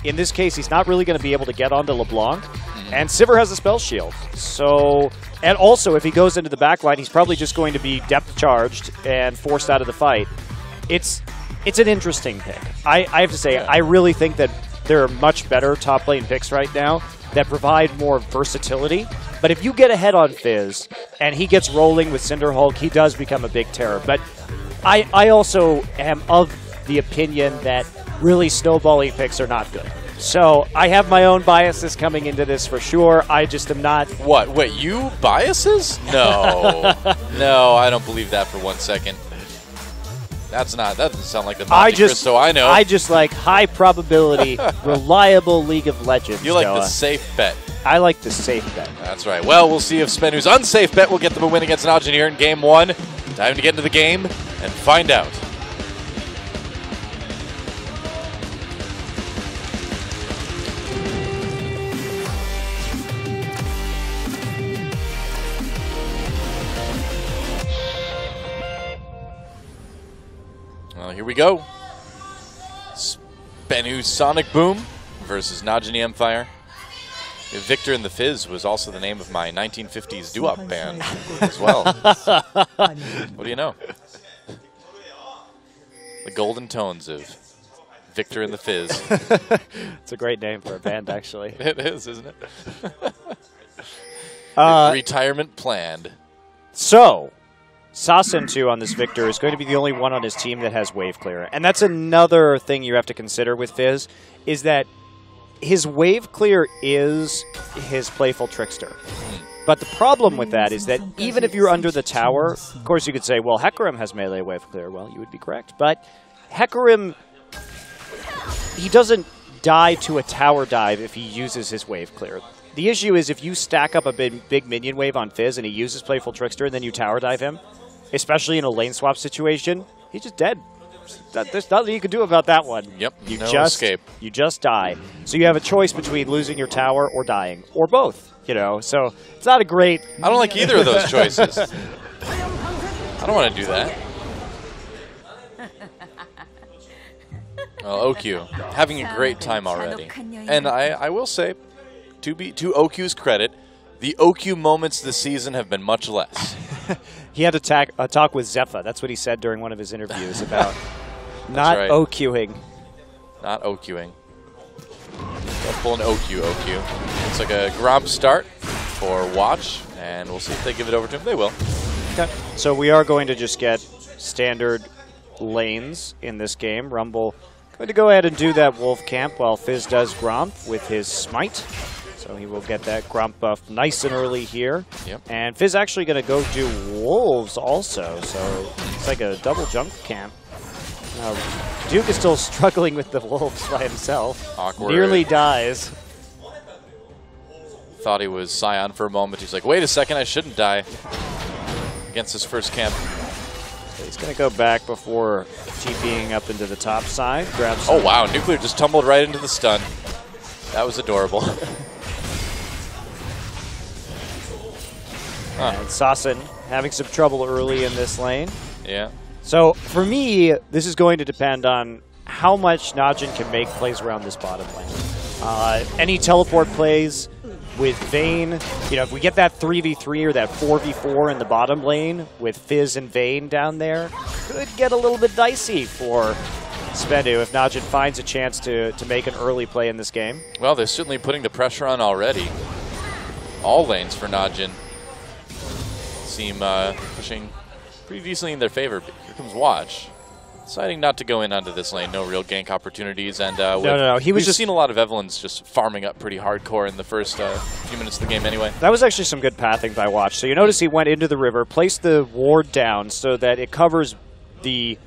in this case, he's not really going to be able to get onto LeBlanc. And Sivir has a spell shield. So, and also, if he goes into the backline, he's probably just going to be depth charged and forced out of the fight. It's an interesting pick. I have to say, I really think that there are much better top lane picks right now that provide more versatility. But if you get ahead on Fizz and he gets rolling with Cinderhulk, he does become a big terror. But I also am of the opinion that really snowballing picks are not good. So I have my own biases coming into this for sure. I just am not... What? Wait, you biases? No. No, I don't believe that for 1 second. That doesn't sound like the Monte Cristo I know. I just like high probability, reliable League of Legends. You like the safe bet. I like the safe bet. That's right. Well, we'll see if SBENU's unsafe bet will get them a win against NaJin here in Game 1. Time to get into the game and find out. Well, here we go. SBENU Sonic Boom versus NaJin e-mFire. Victor and the Fizz was also the name of my 1950s doo-wop band as well. What do you know? The golden tones of Victor and the Fizz. It's a great name for a band, actually. It is, isn't it? Retirement planned. So, SBENU on this Victor is going to be the only one on his team that has wave clear. And that's another thing you have to consider with Fizz, is that his wave clear is his playful trickster. But the problem with that is that even if you're under the tower, of course you could say, well, Hecarim has melee wave clear. Well, you would be correct. But Hecarim, he doesn't die to a tower dive if he uses his wave clear. The issue is if you stack up a big minion wave on Fizz and he uses playful trickster and then you tower dive him, especially in a lane swap situation, he's just dead. There's nothing you can do about that one. Yep, you no just escape. You just die. So you have a choice between losing your tower or dying, or both. You know, so it's not a great. I don't like either of those choices. I don't want to do that. Well, OQ having a great time already, and I will say, to OQ's credit, the OQ moments this season have been much less. He had a talk with Zephyr. That's what he said during one of his interviews about not OQing. Not OQing. Don't pull an OQ. It's like a Gromp start for Watch, and we'll see if they give it over to him. They will. Okay. So we are going to just get standard lanes in this game. Rumble going to go ahead and do that Wolf Camp while Fizz does Gromp with his Smite. So he will get that Gromp buff nice and early here. Yep. And Fizz actually going to go do Wolves also. So it's like a double jump camp. Duke is still struggling with the Wolves by himself. Awkward. Nearly dies. Thought he was Scion for a moment. He's like, wait a second, I shouldn't die. Against his first camp. So he's going to go back before TPing up into the top side. Grabs. Oh, wow. Nuclear just tumbled right into the stun. That was adorable. And Sassen having some trouble early in this lane. Yeah. So for me, this is going to depend on how much NaJin can make plays around this bottom lane. Any teleport plays with Vayne, you know, if we get that 3v3 or that 4v4 in the bottom lane with Fizz and Vayne down there, could get a little bit dicey for SBENU if NaJin finds a chance to make an early play in this game. Well, they're certainly putting the pressure on already. All lanes for NaJin seem pushing pretty decently in their favor. But here comes Watch, deciding not to go in onto this lane. No real gank opportunities, and no. We've just seen a lot of Evelynns just farming up pretty hardcore in the first few minutes of the game. Anyway, that was actually some good pathing by Watch. So you notice he went into the river, placed the ward down so that it covers the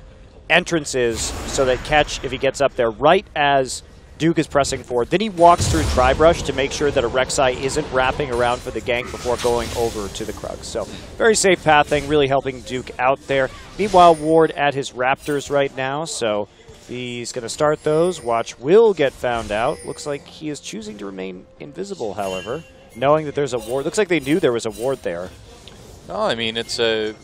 entrances, so that Catch, if he gets up there, right as Duke is pressing forward. Then he walks through Tribrush to make sure that a Rek'Sai isn't wrapping around for the gank before going over to the Krugs. So very safe pathing, really helping Duke out there. Meanwhile, Ward at his Raptors right now, so he's going to start those. Watch will get found out. Looks like he is choosing to remain invisible, however, knowing that there's a ward. Looks like they knew there was a ward there. No, I mean, it's a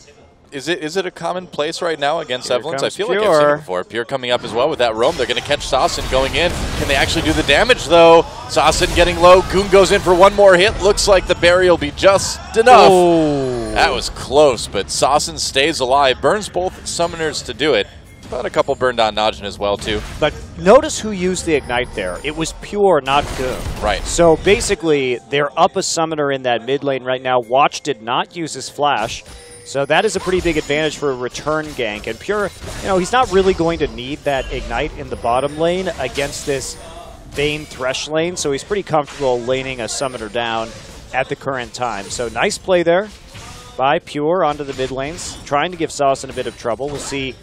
Is it a common place right now against Here Evelyn's? I feel comes like I've seen Pure. it before. Pure coming up as well with that roam. They're going to catch Sasin going in. Can they actually do the damage, though? Sasin getting low. Goon goes in for one more hit. Looks like the berry will be just enough. Oh. That was close, but Sasin stays alive. Burns both summoners to do it. But a couple burned on NaJin as well, too. But notice who used the Ignite there. It was Pure, not Goon. Right. So basically, they're up a summoner in that mid lane right now. Watch did not use his flash. So that is a pretty big advantage for a return gank. And Pure, you know, he's not really going to need that Ignite in the bottom lane against this Vayne Thresh lane. So he's pretty comfortable laning a summoner down at the current time. So nice play there by Pure onto the mid lanes, trying to give Sasin a bit of trouble. We'll see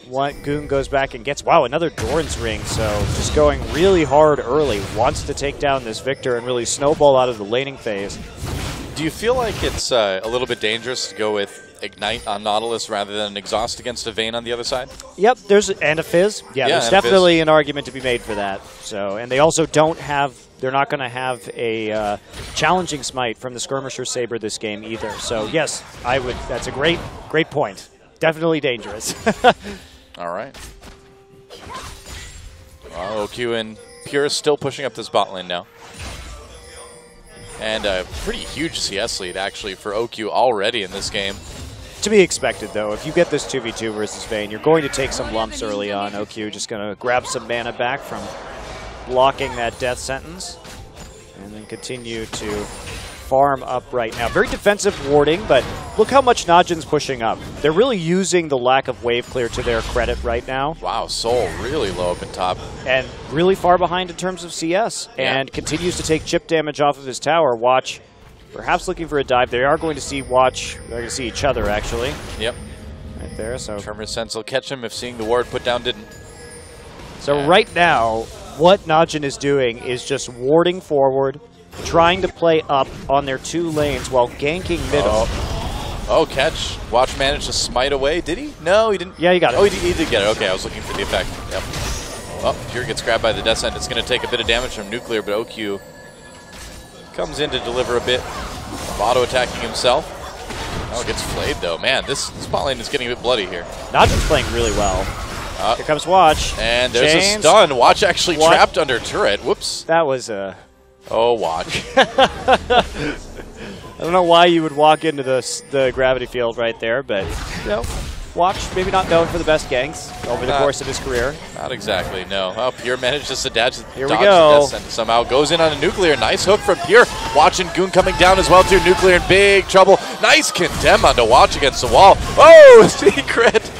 what Goon goes back and gets. Wow, another Doran's Ring. So just going really hard early. Wants to take down this Victor and really snowball out of the laning phase. Do you feel like it's a little bit dangerous to go with Ignite on Nautilus rather than Exhaust against a Vayne on the other side? Yep, and a Fizz. Yeah, there's definitely an argument to be made for that. So, and they also don't have, they're not going to have a challenging smite from the Skirmisher Saber this game either. So yes, I would. That's a great point. Definitely dangerous. All right. Well, OQ and Pure still pushing up this bot lane now. And a pretty huge CS lead, actually, for OQ already in this game. To be expected, though. If you get this 2v2 versus Vayne, you're going to take some lumps early on. OQ just going to grab some mana back from blocking that death sentence. And then continue to farm up right now. Very defensive warding, but look how much NaJin's pushing up. They're really using the lack of wave clear to their credit right now. Wow, Soul really low up in top. And really far behind in terms of CS. Yeah. And continues to take chip damage off of his tower. Watch, perhaps looking for a dive. They are going to see Watch. They're going to see each other, actually. Yep. Right there. So Tremor Sense will catch him if seeing the ward put down didn't. So right now, what NaJin is doing is just warding forward, trying to play up on their two lanes while ganking middle. Oh, catch. Watch managed to smite away. Did he? No, he didn't. Yeah, he got it. Oh, he did get it. Okay, I was looking for the effect. Yep. Oh, Pure gets grabbed by the Death Sent. It's going to take a bit of damage from Nuclear, but OQ comes in to deliver a bit of auto-attacking himself. Oh, gets flayed, though. Man, this spot lane is getting a bit bloody here. NaJin's playing really well. Here comes Watch. And there's Chains. a stun. Watch actually trapped under turret. Whoops. That was a... Oh, Watch. I don't know why you would walk into the gravity field right there, but, you know, Watch, maybe not known for the best ganks over the course of his career. Not exactly, no. Oh, Pure managed to dodge Here the we go. Death Sentence somehow. Goes in on a Nuclear. Nice hook from Pure. Watch and Goon coming down as well, too. Nuclear in big trouble. Nice condemn onto Watch against the wall. Oh, secret.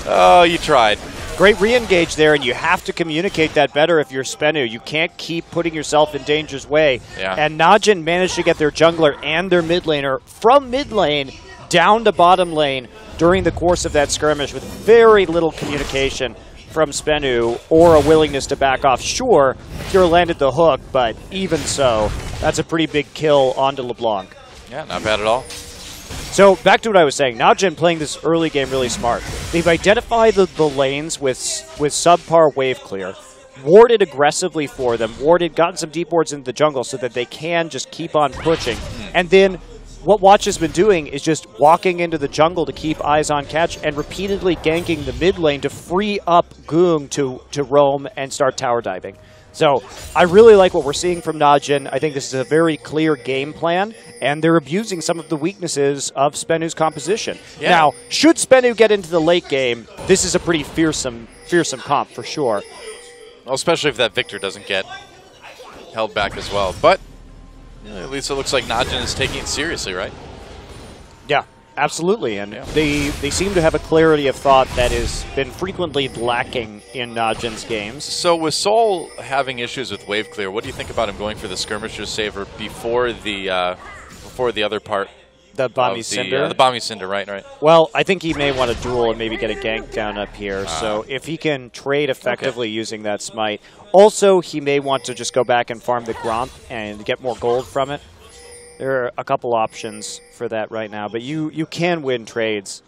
Oh, you tried. Great re-engage there, and you have to communicate that better if you're SBENU. You can't keep putting yourself in danger's way. Yeah. And NaJin managed to get their jungler and their mid laner from mid lane down to bottom lane during the course of that skirmish with very little communication from SBENU or a willingness to back off. Sure, Pure landed the hook, but even so, that's a pretty big kill onto LeBlanc. Yeah, not bad at all. So back to what I was saying, NaJin playing this early game really smart. They've identified the lanes with subpar wave clear, warded aggressively for them, gotten some deep wards into the jungle so that they can just keep on pushing. And then what Watch has been doing is just walking into the jungle to keep eyes on catch and repeatedly ganking the mid lane to free up Goong to roam and start tower diving. So I really like what we're seeing from NaJin. I think this is a very clear game plan, and they're abusing some of the weaknesses of SBENU's composition. Yeah. Now, should SBENU get into the late game, this is a pretty fearsome comp for sure. Well, especially if that Victor doesn't get held back as well. But at least it looks like NaJin is taking it seriously, right? Yeah, absolutely. And they seem to have a clarity of thought that has been frequently lacking in NaJin's games. So with Soul having issues with wave clear, what do you think about him going for the Skirmisher's Saver before the other part? The Bomby Cinder? The Bomby Cinder, right. Well, I think he may want to duel and maybe get a gank down up here. So if he can trade effectively using that smite. Also, he may want to just go back and farm the Gromp and get more gold from it. There are a couple options for that right now, but you can win trades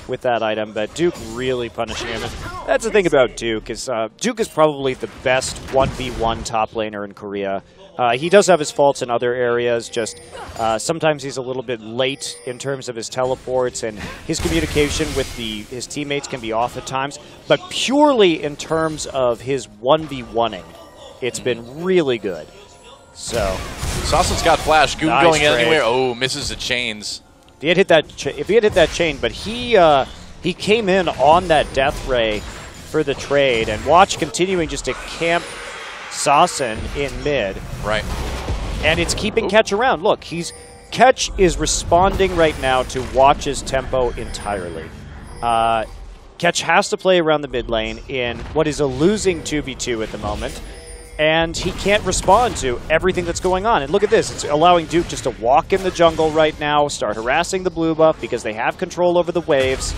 with that item, but Duke really punishing him. And that's the thing about Duke is Duke is probably the best 1v1 top laner in Korea. He does have his faults in other areas, just sometimes he's a little bit late in terms of his teleports, and his communication with his teammates can be off at times, but purely in terms of his 1v1ing, it's been really good. So Sawson's got flash. Goon nice going trade. anywhere. Oh, misses the chains. If he had hit that chain, but he came in on that death ray for the trade, and watch continuing just to camp Sawson in mid. Right. And it's keeping Ketch around. Look, Ketch is responding right now to Watch's tempo entirely. Ketch has to play around the mid lane in what is a losing 2v2 at the moment. And he can't respond to everything that's going on. And look at this. It's allowing Duke just to walk in the jungle right now, start harassing the blue buff because they have control over the waves.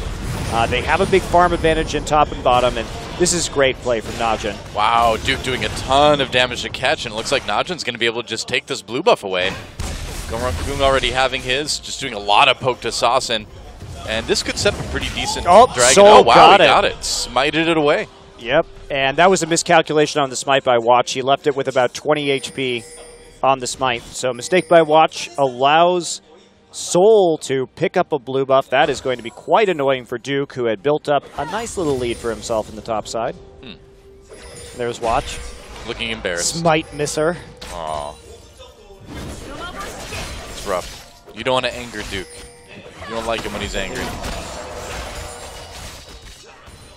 They have a big farm advantage in top and bottom, and this is great play from NaJin. Wow, Duke doing a ton of damage to Ketch, and it looks like NaJin's going to be able to just take this blue buff away. Goon already having his, just doing a lot of poke to Sawson. And this could set up a pretty decent dragon. Soul Oh, wow, he got got it. Smited it away. Yep, and that was a miscalculation on the smite by Watch. He left it with about 20 HP on the smite. So mistake by Watch allows Soul to pick up a blue buff. That is going to be quite annoying for Duke, who had built up a nice little lead for himself in the top side. There's Watch. Looking embarrassed. Smite misser. Aw. It's rough. You don't want to anger Duke. You don't like him when he's angry.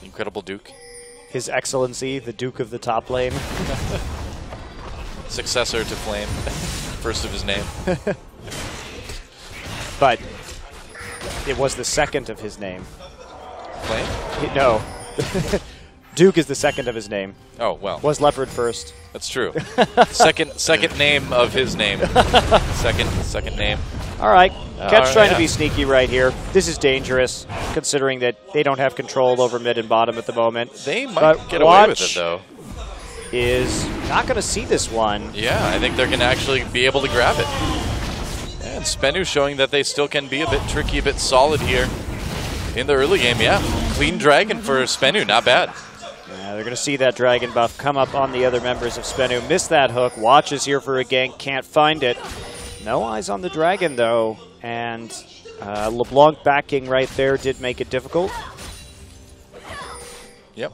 Incredible Duke. His Excellency, the Duke of the top lane. Successor to Flame. First of his name. But it was the second of his name. Flame? No. Duke is the second of his name. Oh, well. Was Leopard first. That's true. Second name of his name. Second name. All right. Ketch trying to yeah. be sneaky right here. This is dangerous, considering that they don't have control over mid and bottom at the moment. They might get away with it, though. Is not going to see this one. Yeah, I think they're going to actually be able to grab it. And SBENU showing that they still can be a bit tricky, a bit solid here in the early game. Yeah, clean dragon for SBENU, not bad. Yeah, they're going to see that dragon buff come up on the other members of SBENU. Miss that hook. Watch is here for a gank. Can't find it. No eyes on the dragon, though. And LeBlanc backing right there did make it difficult. Yep.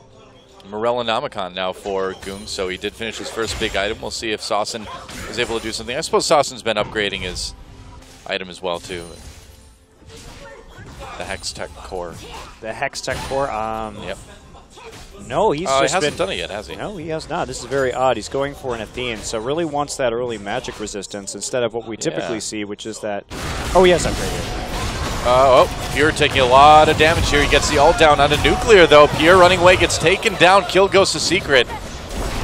Morellonomicon now for Goon, so he did finish his first big item. We'll see if Sawson is able to do something. I suppose Sawson's been upgrading his item as well, too. The Hextech Core. The Hextech Core? Yep. No, he's just he hasn't done it yet, has he? No, he has not. This is very odd. He's going for an Athene, so really wants that early magic resistance instead of what we typically see, which is that... Oh, he has upgraded. Pure taking a lot of damage here. He gets the ult down onto Nuclear, though. Pure running away, gets taken down. Kill goes to Secret.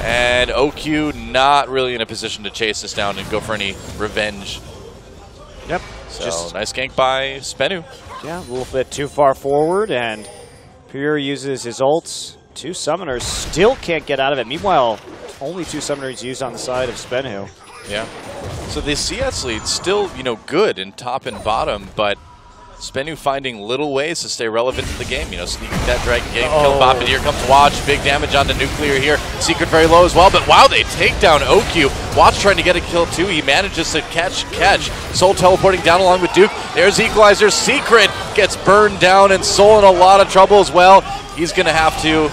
And OQ not really in a position to chase this down and go for any revenge. Yep. So, nice gank by SBENU. Yeah, a little bit too far forward, and Pure uses his ults. Two summoners still can't get out of it. Meanwhile, only two summoners used on the side of SBENU. Yeah. So the CS lead still, good in top and bottom, but SBENU finding little ways to stay relevant in the game. Sneaking that dragon, getting kill bop, and here comes Watch. Big damage onto Nuclear here. Secret very low as well, but wow, they take down OQ. Watch trying to get a kill too. He manages to catch. Soul teleporting down along with Duke. There's Equalizer. Secret gets burned down, and Soul in a lot of trouble as well. He's going to have to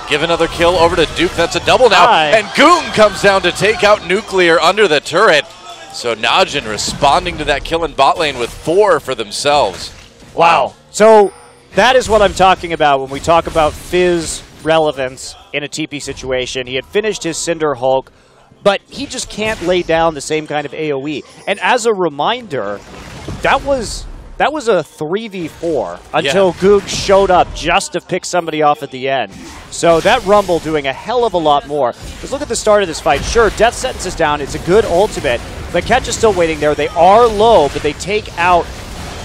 give another kill over to Duke. That's a double now. And Goon comes down to take out Nuclear under the turret. So NaJin responding to that kill in bot lane with 4 for themselves. Wow. So that is what I'm talking about when we talk about Fizz relevance in a TP situation. He had finished his Cinder Hulk, but he just can't lay down the same kind of AoE. And as a reminder, that was a 3v4 until Goog showed up just to pick somebody off at the end. So that Rumble doing a hell of a lot more. Because look at the start of this fight. Sure, Death Sentence is down. It's a good ultimate. But Ketch is still waiting there. They are low, but they take out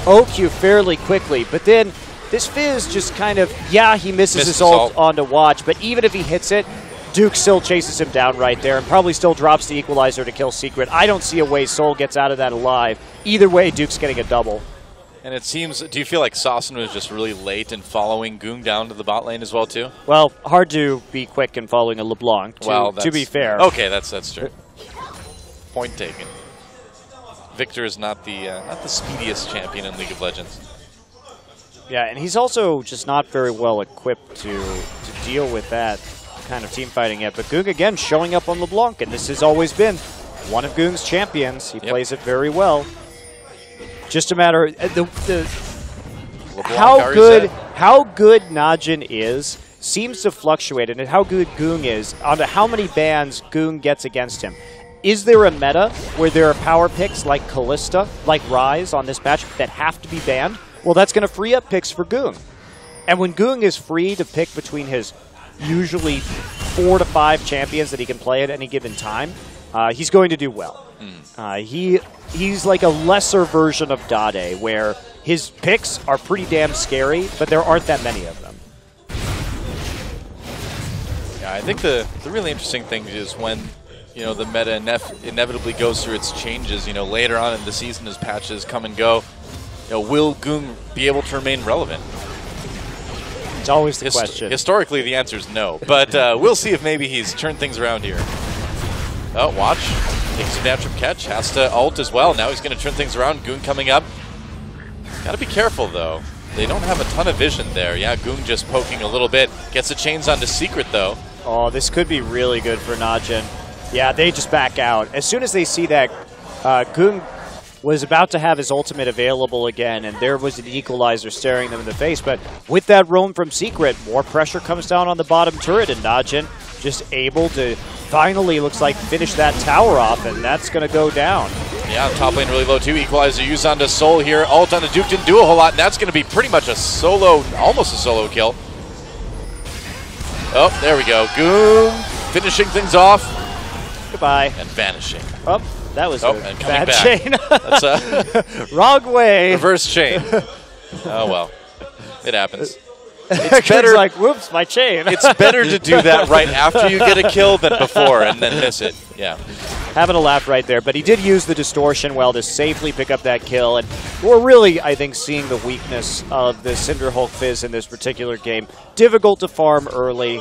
OQ fairly quickly. But then this Fizz just kind of, he misses his ult onto Watch. But even if he hits it, Duke still chases him down right there and probably still drops the Equalizer to kill Secret. I don't see a way Soul gets out of that alive. Either way, Duke's getting a double. And it seems, do you feel like Sasson was just really late in following Goong down to the bot lane as well, too? Well, hard to be quick in following a LeBlanc, to be fair. Okay, that's true. Point taken. Victor is not the speediest champion in League of Legends. Yeah, and he's also just not very well equipped to deal with that kind of team fighting yet. But Goong, again, showing up on LeBlanc, and this has always been one of Goong's champions. He plays it very well. Just a matter how good NaJin is seems to fluctuate, and how good Goong is onto how many bans Goong gets against him. Is there a meta where there are power picks like Kalista, like Ryze on this patch that have to be banned? Well, that's going to free up picks for Goong. And when Goong is free to pick between his usually 4 to 5 champions that he can play at any given time, he's going to do well. He's like a lesser version of Dade, where his picks are pretty damn scary, but there aren't that many of them. Yeah, I think the really interesting thing is when the meta inevitably goes through its changes. Later on in the season as patches come and go, will Goong be able to remain relevant? It's always the question. Historically, the answer is no, but we'll see if maybe he's turned things around here. Oh, watch. Takes advantage of catch. Has to ult as well. Now he's going to turn things around. Goong coming up. Got to be careful, though. They don't have a ton of vision there. Yeah, Goong just poking a little bit. Gets the chains onto Secret, though. Oh, this could be really good for NaJin. Yeah, they just back out. As soon as they see that Goong was about to have his ultimate available again, and there was an equalizer staring them in the face. But with that roam from Secret, more pressure comes down on the bottom turret, and NaJin just able to finally, looks like, finish that tower off, and that's going to go down. Yeah, top lane really low too. Equalizer used onto Soul here. Ult onto Duke didn't do a whole lot, and that's going to be pretty much a solo, almost a solo kill. Oh, there we go. Goong finishing things off. Goodbye. And vanishing. Oh, that was a and bad back. chain. That's a wrong way. Reverse chain. Oh, well. It happens. It's better like, whoops, my chain. It's better to do that right after you get a kill than before and then miss it. Yeah. Having a laugh right there, but he did use the distortion well to safely pick up that kill, and we're really, I think, seeing the weakness of the Cinderhulk Fizz in this particular game. Difficult to farm early.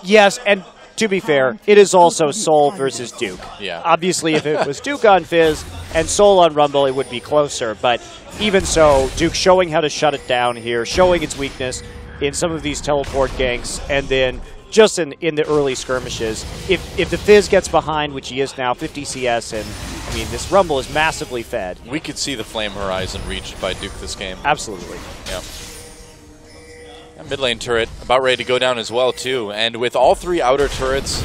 Yes, and to be fair, it is also Soul versus Duke. Yeah. Obviously, if it was Duke on Fizz and Soul on Rumble, it would be closer, but even so, Duke showing how to shut it down here, showing its weakness in some of these teleport ganks, and then just in the early skirmishes. If the Fizz gets behind, which he is now, 50 CS, and I mean, this Rumble is massively fed. We could see the Flame Horizon reached by Duke this game. Absolutely. Yeah. And mid lane turret about ready to go down as well, too. And with all 3 outer turrets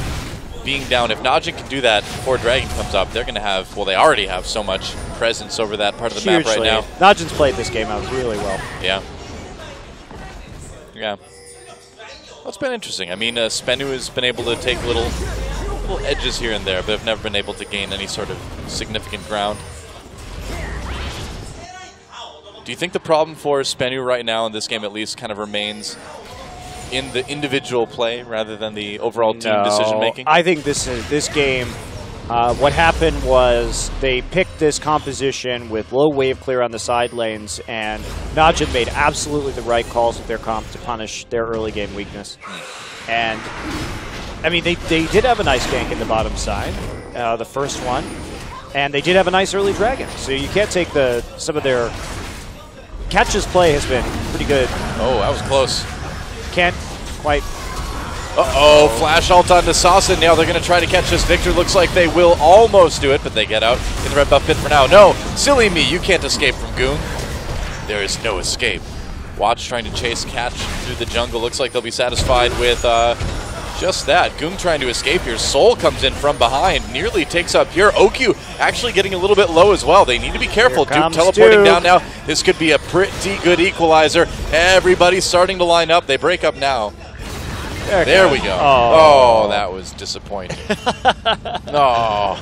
being down, if NaJin can do that before Dragon comes up, they're going to have, well, they already have so much presence over that part of the map right now. NaJin's played this game out really well. Yeah. Yeah. Well, it's been interesting. I mean, SBENU has been able to take little edges here and there, but have never been able to gain any sort of significant ground. Do you think the problem for SBENU right now, in this game at least, kind of remains in the individual play rather than the overall team decision-making? I think this game, what happened was they picked this composition with low wave clear on the side lanes, and NaJin made absolutely the right calls with their comp to punish their early game weakness. And, I mean, they did have a nice gank in the bottom side, the first one, and they did have a nice early dragon. So you can't take some of their... Catch's play has been pretty good. Oh, that was close. Can't quite... Uh-oh, flash ult onto Sasson. Now they're going to try to catch this. Victor looks like they will almost do it, but they get out in the red buff pit for now. No, silly me, you can't escape from Goong. There is no escape. Watch trying to chase catch through the jungle. Looks like they'll be satisfied with just that. Goong trying to escape here. Soul comes in from behind, nearly takes up here. OQ actually getting a little bit low as well. They need to be careful. Duke teleporting down now. This could be a pretty good equalizer. Everybody's starting to line up. They break up now. There we go. Oh, that was disappointing. Oh,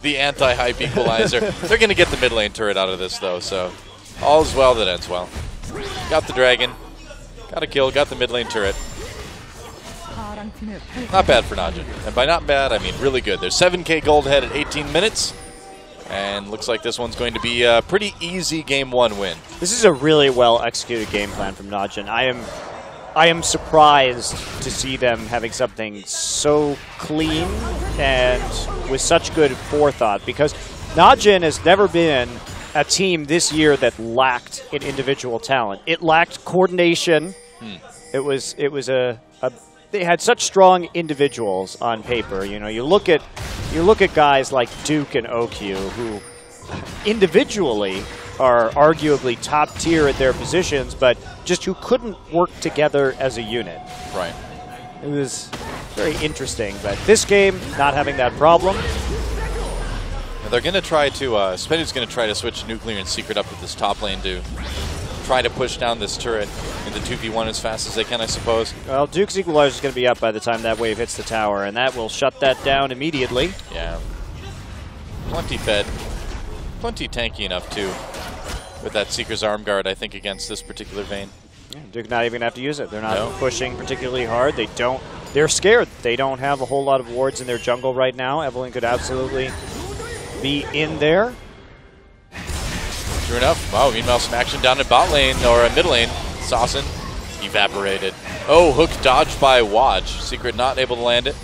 the anti-hype equalizer. They're going to get the mid lane turret out of this, though, so all's well that ends well. Got the dragon. Got a kill. Got the mid lane turret. Not bad for NaJin. And by not bad, I mean really good. There's 7K gold ahead at 18 minutes. And looks like this one's going to be a pretty easy Game 1 win. This is a really well executed game plan from NaJin. I am surprised to see them having something so clean and with such good forethought, because NaJin has never been a team this year that lacked in individual talent. It lacked coordination. It was they had such strong individuals on paper. You know, you look at guys like Duke and OQ, who individually are arguably top tier at their positions, but just who couldn't work together as a unit. Right. It was very interesting, but this game, not having that problem. Now they're going to try to, SBENU's going to try to switch Nuclear and Secret up with this top lane to try to push down this turret into 2v1 as fast as they can, I suppose. Well, Duke's Equalizer is going to be up by the time that wave hits the tower, and that will shut that down immediately. Yeah. Plenty fed. Plenty tanky enough, too, with that Seeker's Arm Guard, I think, against this particular Vayne. Yeah, Duke not even going to have to use it. They're not pushing particularly hard. They're scared. They don't have a whole lot of wards in their jungle right now. Evelyn could absolutely be in there. True enough. Wow, meanwhile, some action down in bot lane, or mid lane. Saucin evaporated. Oh, hook dodged by Watch. Secret not able to land it.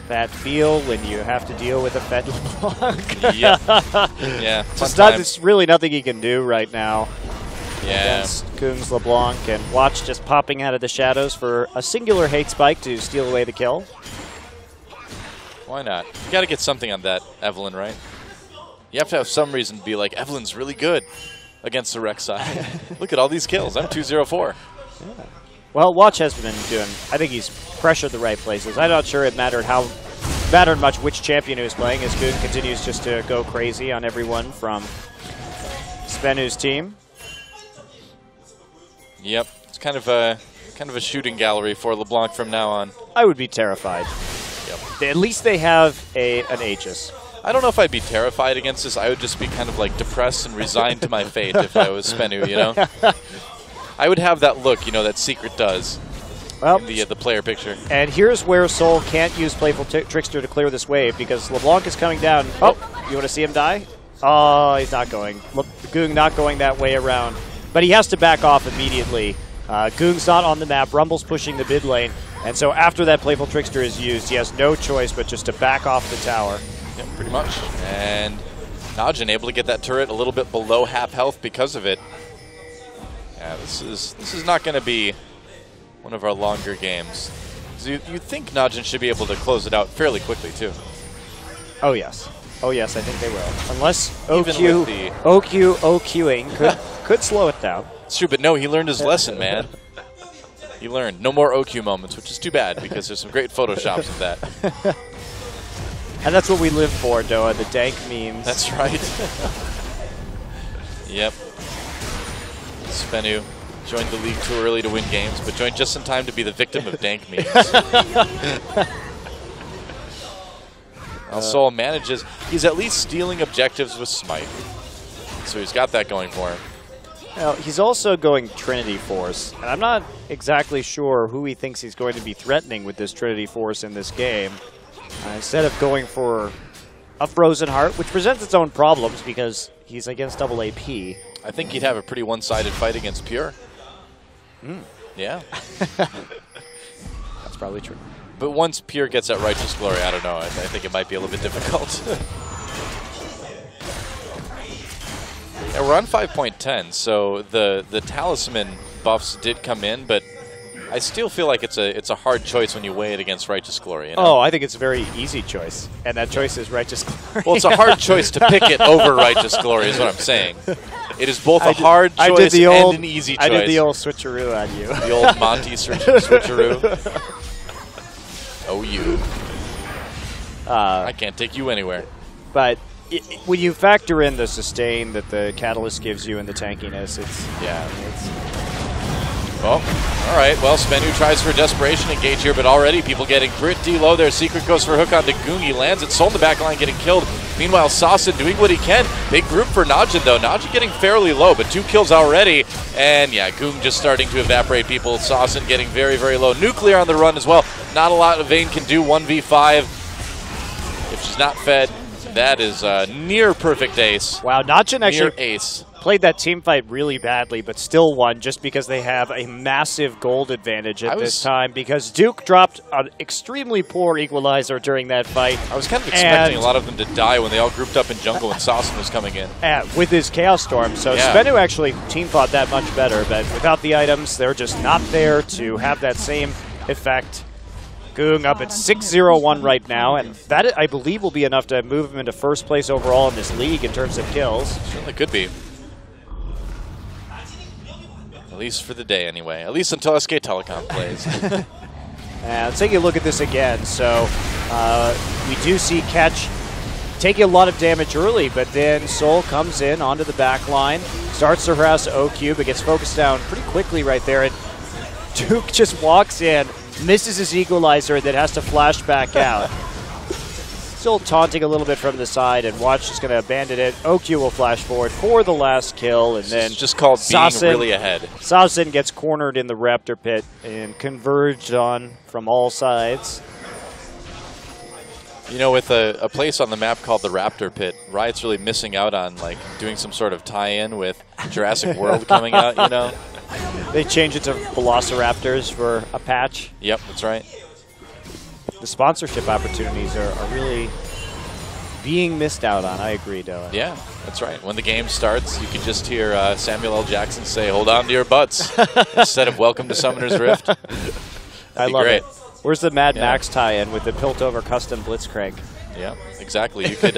That feel when you have to deal with a Fed LeBlanc. Yeah. It's really nothing he can do right now. Yeah. Against Kung's LeBlanc, and Watch just popping out of the shadows for a singular hate spike to steal away the kill. Why not? You got to get something on that Evelyn, right? You have to have some reason to be like, Evelyn's really good against the Rex side. Look at all these kills. I'm 2-0-4. Yeah. Well, Watch has been doing, I think he's pressured the right places. I'm not sure it mattered much which champion he was playing, as Kung continues just to go crazy on everyone from SBENU's team. Yep. It's kind of a shooting gallery for LeBlanc from now on. I would be terrified. Yep. At least they have an Aegis. I don't know if I'd be terrified against this. I would just be kind of like depressed and resigned to my fate if I was SBENU, you know? I would have that look, you know, that Secret does. Well, in the player picture. And here's where Soul can't use Playful Trickster to clear this wave, because LeBlanc is coming down. Oh, you want to see him die? Oh, he's not going. Look, Goong not going that way around. But he has to back off immediately. Goong's not on the map. Rumble's pushing the mid lane. And so after that Playful Trickster is used, he has no choice but just to back off the tower. Yeah, pretty much. And NaJin able to get that turret a little bit below half health because of it. Yeah, this is not going to be one of our longer games. You think NaJin should be able to close it out fairly quickly, too. Oh, yes. Oh, yes, I think they will. Unless OQing could slow it down. It's true, but no, he learned his lesson, man. He learned. No more OQ moments, which is too bad, because there's some great photoshops of that. And that's what we live for, Doa, the dank memes. That's right. Yep. SBENU joined the league too early to win games, but joined just in time to be the victim of dank memes. Soul manages. He's at least stealing objectives with Smite. So he's got that going for him. Well, he's also going Trinity Force, and I'm not exactly sure who he thinks he's going to be threatening with this Trinity Force in this game. Instead of going for a Frozen Heart, which presents its own problems because he's against double AP. I think he'd have a pretty one-sided fight against Pure. Yeah. That's probably true. But once Pure gets that Righteous Glory, I don't know. I think it might be a little bit difficult. Yeah, we're on 5.10, so the Talisman buffs did come in, but I still feel like it's a hard choice when you weigh it against Righteous Glory. You know? Oh, I think it's a very easy choice, and that choice is Righteous Glory. Well, it's a hard choice to pick it over Righteous Glory is what I'm saying. It is both a hard choice and an easy choice. I did the old switcheroo on you. The old Monty switcheroo. Oh, you. I can't take you anywhere. But when you factor in the sustain that the Catalyst gives you and the tankiness, Well, all right. Well, SBENU tries for Desperation Engage here, but already people getting pretty low there. Secret goes for hook onto Goong. He lands it. Soul in the back line getting killed. Meanwhile, Saucin doing what he can. Big group for NaJin, though. NaJin getting fairly low, but 2 kills already. And, yeah, Goong just starting to evaporate people. Saucin getting very, very low. Nuclear on the run as well. Not a lot of Vayne can do. 1v5. If she's not fed, That is a near perfect ace. Wow, NaJin actually Near ace. played that team fight really badly, but still won just because they have a massive gold advantage at this time because Duke dropped an extremely poor equalizer during that fight. I was kind of expecting a lot of them to die when they all grouped up in jungle and Saucin was coming in. With his Chaos Storm. So SBENU actually team fought that much better, but without the items, they're just not there to have that same effect. Goong up at 6-0-1 right now, and that, I believe, will be enough to move him into first place overall in this league in terms of kills. Certainly could be. At least for the day, anyway. At least until SK Telecom plays. Let's take a look at this again. So we do see Catch taking a lot of damage early, but then Soul comes in onto the back line, starts to harass OQ, but gets focused down pretty quickly right there, and Duke just walks in, misses his equalizer, that has to flash back out. Still taunting a little bit from the side, and Watch is going to abandon it. OQ will flash forward for the last kill, and then it's just called being really ahead. Saucin gets cornered in the Raptor Pit and converged on from all sides. You know, with a place on the map called the Raptor Pit, Riot's really missing out on like doing some sort of tie-in with Jurassic World coming out, you know? They change it to Velociraptors for a patch. Yep, that's right. The sponsorship opportunities are really being missed out on. I agree, Dylan. Yeah, that's right. When the game starts, you can just hear Samuel L. Jackson say, "Hold on to your butts," instead of "Welcome to Summoner's Rift." I love great. it. Where's the Mad Max tie-in with the Piltover custom Blitzcrank? Yeah, exactly. You could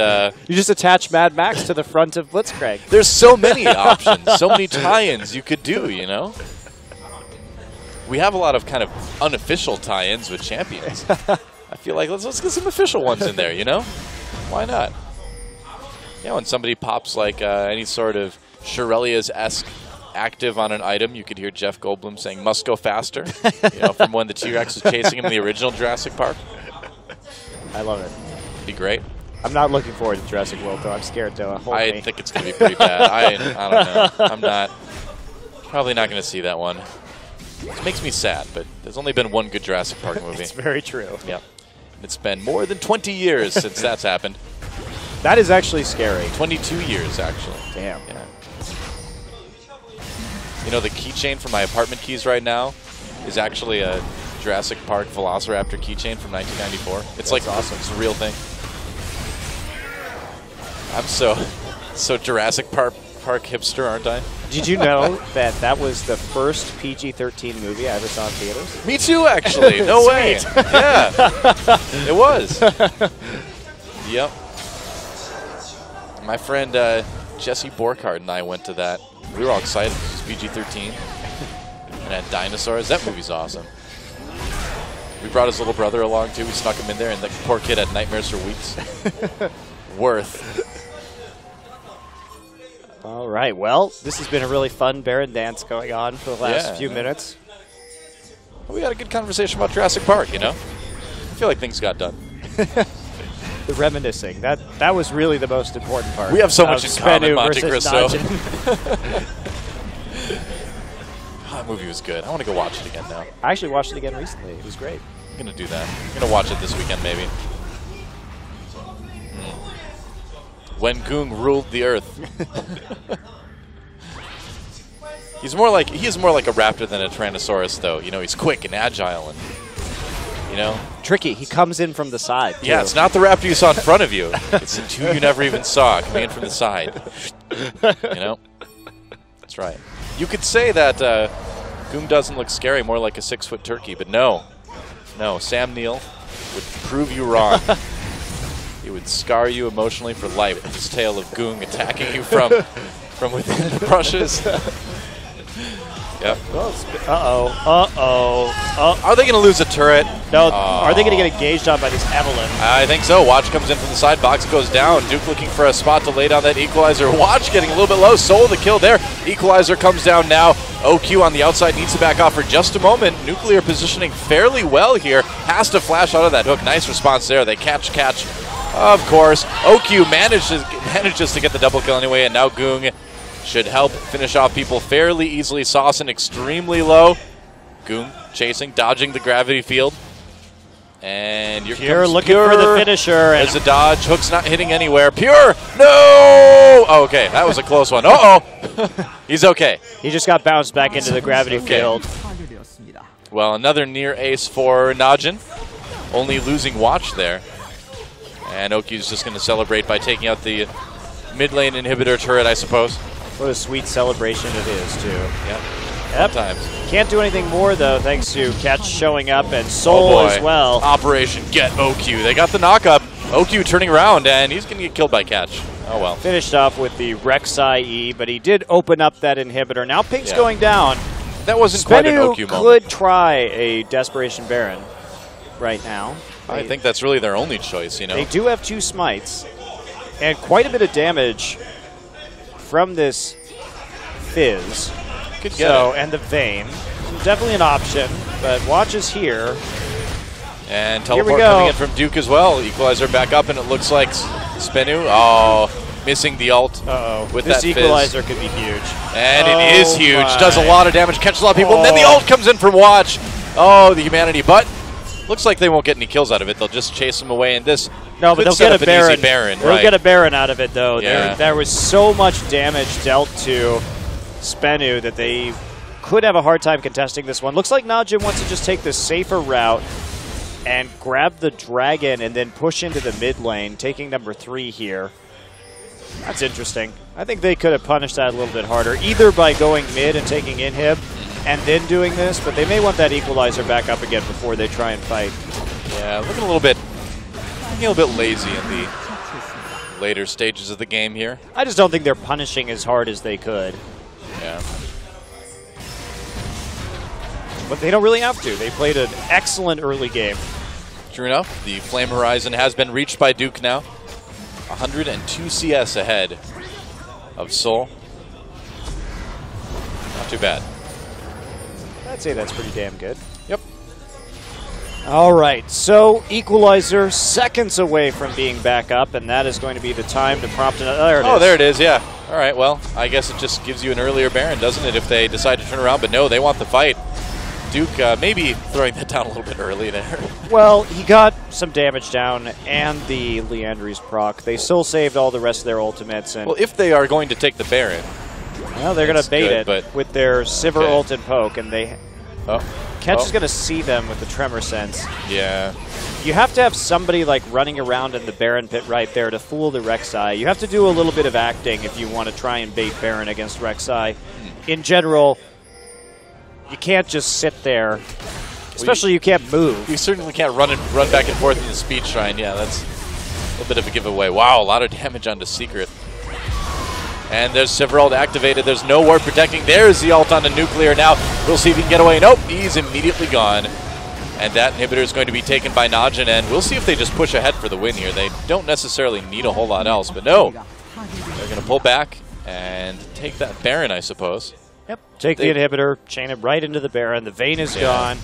you just attach Mad Max to the front of Blitzcrank. There's so many options, so many tie-ins you could do, you know? We have a lot of kind of unofficial tie-ins with champions. I feel like let's get some official ones in there, you know? Why not? Yeah, when somebody pops like any sort of Shurelia's-esque active on an item, you could hear Jeff Goldblum saying, "Must go faster," you know, from when the T-Rex was chasing him in the original Jurassic Park. I love it. Be great. I'm not looking forward to Jurassic World, though. I'm scared, though. I think it's going to be pretty bad. I don't know. I'm probably not going to see that one. It makes me sad, but there's only been one good Jurassic Park movie. It's very true. Yep. It's been more than 20 years since that's happened. That is actually scary. 22 years, actually. Damn. Yeah. You know, the keychain for my apartment keys right now is actually a Jurassic Park Velociraptor keychain from 1994. It's That's like awesome. It's a real thing. I'm so Jurassic Park hipster, aren't I? Did you know that that was the first PG-13 movie I ever saw in theaters? Me too, actually. No way. Yeah, it was. Yep. My friend Jesse Borkhardt and I went to that. We were all excited. It was PG-13. And had dinosaurs. That movie's awesome. We brought his little brother along, too. We snuck him in there, and the poor kid had nightmares for weeks. Worth. All right. Well, this has been a really fun Baron dance going on for the last few minutes. Well, we had a good conversation about Jurassic Park, you know? I feel like things got done. The reminiscing. That was really the most important part. We have so much in common, Monte Cristo. That movie was good. I want to go watch it again now. I actually watched it again recently. It was great. I'm going to do that. I'm going to watch it this weekend, maybe. When Goong ruled the earth. He is more like a raptor than a Tyrannosaurus, though. You know, he's quick and agile and, you know. Tricky. He comes in from the side, too. Yeah, it's not the raptor you saw in front of you. It's the two you never even saw coming in from the side. You know? That's right. You could say that Goong doesn't look scary, more like a 6-foot turkey, but no. No, Sam Neill would prove you wrong. He would scar you emotionally for life with his tale of Goong attacking you from within the brushes. Yep. Are they going to lose a turret? No. Are they going to get engaged on by this Evelyn? I think so. Watch comes in from the side. Box goes down. Duke looking for a spot to lay down that equalizer. Watch getting a little bit low. Soul the kill there. Equalizer comes down now. OQ on the outside needs to back off for just a moment. Nuclear positioning fairly well here. Has to flash out of that hook. Nice response there. They catch. Of course. OQ manages to get the double kill anyway, and now Goong should help finish off people fairly easily. Saucin extremely low. Goong chasing, dodging the gravity field. And you're Pure looking for the finisher. There's a dodge. Hook's not hitting anywhere. Pure! No! Oh, okay, that was a close one. Uh-oh! He's okay. He just got bounced back into the gravity field. Well, another near ace for NaJin. Only losing watch there. And Oki's just going to celebrate by taking out the mid lane inhibitor turret, I suppose. What a sweet celebration it is, too. Yep. Sometimes. Can't do anything more, though, thanks to Catch showing up and Soul as well. Operation Get OQ. They got the knockup. OQ turning around, and he's going to get killed by Catch. Oh, well. Finished off with the Rek'Sai E, but he did open up that inhibitor. Now Pink's going down. That wasn't quite an OQ moment. Could try a Desperation Baron right now. I think that's really their only choice, you know. They do have 2 smites, and quite a bit of damage from this Fizz. Could get it. And the Vayne. Definitely an option, but watch us here. And teleport coming in from Duke as well. Equalizer back up, and it looks like SBENU. Oh, missing the ult. With this that equalizer Fizz. could be huge. And it is huge. Does a lot of damage, catches a lot of people, and then the ult comes in from Watch. Oh, the humanity, but looks like they won't get any kills out of it. They'll just chase them away, and this but they'll get a Baron. They'll get a Baron out of it, though. Yeah. There was so much damage dealt to SBENU that they could have a hard time contesting this one. Looks like NaJin wants to just take the safer route and grab the dragon and then push into the mid lane, taking number 3 here. That's interesting. I think they could have punished that a little bit harder, either by going mid and taking inhib and then doing this, but they may want that equalizer back up again before they try and fight. Yeah, looking a little bit lazy in the later stages of the game here. I just don't think they're punishing as hard as they could. Yeah. But they don't really have to. They played an excellent early game. True enough, the Flame Horizon has been reached by Duke now. 102 CS ahead of Soul. Not too bad. I'd say that's pretty damn good. Yep. All right, so Equalizer seconds away from being back up, and that is going to be the time to prompt another. There it is, yeah. All right, well, I guess it just gives you an earlier Baron, doesn't it, if they decide to turn around? But no, they want the fight. Duke maybe throwing that down a little bit early there. Well, he got some damage down and the Leandry's proc. They still saved all the rest of their ultimates. And well, if they are going to take the Baron. Well, they're going to bait it with their Sivir ult and poke, and they... Catch is going to see them with the Tremor Sense. Yeah. You have to have somebody like running around in the Baron pit right there to fool the Rek'Sai. You have to do a little bit of acting if you want to try and bait Baron against Rek'Sai. In general, you can't just sit there. Especially you can't move. You certainly can't run back and forth in the Speed Shrine. Yeah, that's a little bit of a giveaway. Wow, a lot of damage onto Secret. And there's Sivir ult activated. There's no ward protecting. There's the ult onto Nuclear now. We'll see if he can get away. Nope, he's immediately gone. And that inhibitor is going to be taken by NaJin, and we'll see if they just push ahead for the win here. They don't necessarily need a whole lot else, but no. They're going to pull back and take that Baron, I suppose. Yep. Take the inhibitor, chain it right into the Baron. The Vayne is gone.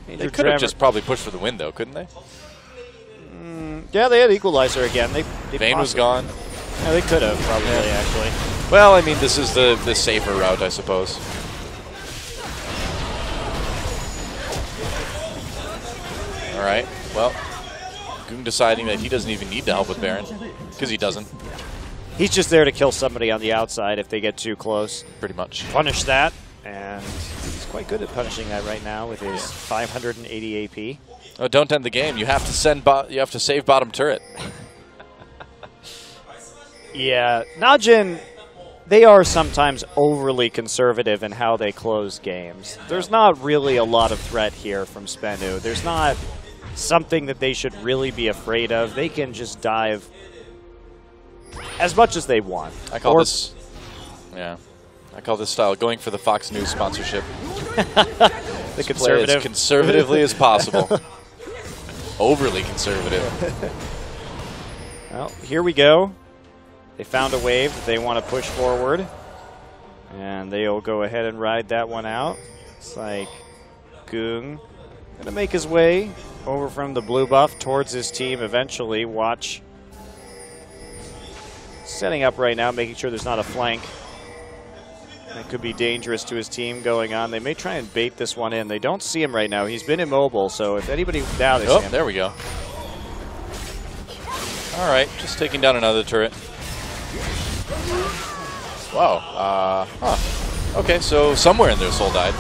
They could have just probably pushed for the win, though, couldn't they? Yeah, they had Equalizer again. Vayne was gone. Yeah, they could have, probably, actually. Well, I mean, this is the safer route, I suppose. All right, well, Goong deciding that he doesn't even need to help with Baron, because he doesn't. He's just there to kill somebody on the outside if they get too close. Pretty much. Punish that, and he's quite good at punishing that right now with his 580 AP. Oh, don't end the game. You have to you have to save bottom turret. Yeah, NaJin, they are sometimes overly conservative in how they close games. There's not really a lot of threat here from SBENU. There's not something that they should really be afraid of. They can just dive as much as they want. I call this style going for the Fox News sponsorship. The conservative. Play as conservatively as possible. Overly conservative. Well, here we go. They found a wave that they want to push forward, and they'll go ahead and ride that one out. It's like Goong going to make his way over from the blue buff towards his team eventually. Watch. Setting up right now, making sure there's not a flank. That could be dangerous to his team going on. They may try and bait this one in. They don't see him right now. He's been immobile, so if anybody... Now they see him. There we go. All right, just taking down another turret. Wow. Okay, so somewhere in there Soul died.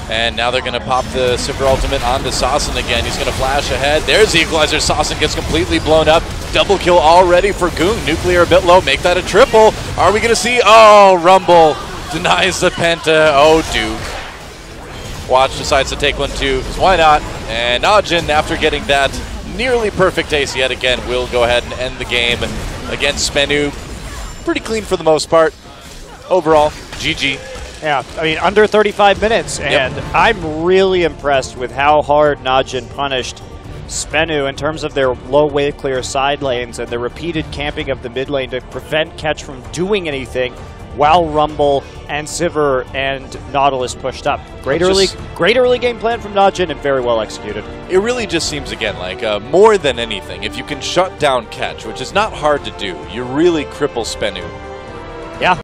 And now they're going to pop the Sivir ultimate onto Sassen again. He's going to flash ahead. There's the equalizer. Sassen gets completely blown up. Double kill already for Goong. Nuclear a bit low. Make that a triple. Are we going to see? Oh, Rumble denies the Penta. Oh, Duke. Watch decides to take one too. Why not? And NaJin, after getting that nearly perfect ace yet again, will go ahead and end the game against SBENU. Pretty clean for the most part. Overall, GG. Yeah, I mean, under 35 minutes, and I'm really impressed with how hard NaJin punished SBENU in terms of their low wave clear side lanes and the repeated camping of the mid lane to prevent Catch from doing anything while Rumble and Sivir and Nautilus pushed up. Great early game plan from NaJin and very well executed. It really just seems, again, like more than anything, if you can shut down Catch, which is not hard to do, you really cripple SBENU. Yeah.